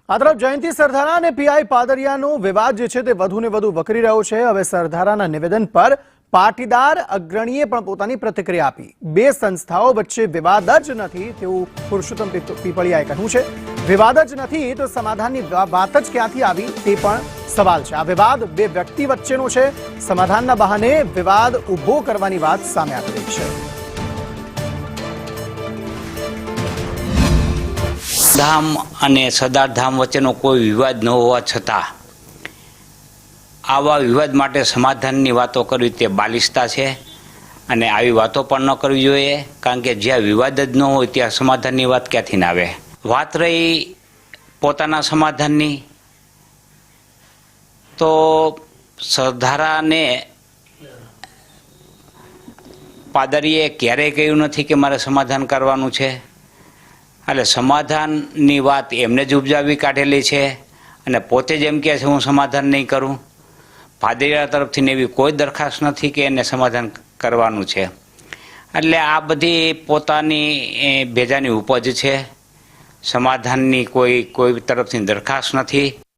આ તરફ જયંતિ સરધારા અને પીઆઈ પાદરિયાનો વિવાદ જે છે તે વધુને વધુ વકરી રહ્યો છે। હવે સરધારાના નિવેદન પર પાટીદાર અગ્રણીએ પણ પોતાની પ્રતિક્રિયા આપી। બે સંસ્થાઓ વચ્ચે વિવાદ જ નથી તેવું પુરુષોત્તમ પીપળિયાએ કહ્યું છે। વિવાદ જ નથી તો સમાધાનની વાત જ ક્યાંથી આવી તે પણ સવાલ છે। આ વિવાદ બે વ્યક્તિ વચ્ચેનો છે। સમાધાનના બહાને વિવાદ ઊભો કરવાની વાત સામે આવી રહી છે। ધામ અને સદાર ધામ વચ્ચેનો કોઈ વિવાદ ન હોવા છતાં આવા વિવાદ માટે સમાધાનની વાતો કરવી તે બાલિશતા છે અને આવી વાતો પણ ન કરવી જોઈએ, કારણ કે જ્યાં વિવાદ જ ન હોય ત્યાં સમાધાનની વાત ક્યાંથી ના આવે। વાત રહી પોતાના સમાધાનની, તો સરધારાને પાદરીએ ક્યારેય કહ્યું નથી કે મારે સમાધાન કરવાનું છે। એટલે સમાધાનની વાત એમને જ ઉપજાવી કાઢેલી છે અને પોતે જ એમ કહે છે હું સમાધાન નહીં કરું। પાદરિયા તરફથી એવી કોઈ દરખાસ્ત નથી કે એને સમાધાન કરવાનું છે। એટલે આ બધી પોતાની ભેજાની ઉપજ છે। સમાધાનની કોઈ તરફથી દરખાસ્ત નથી।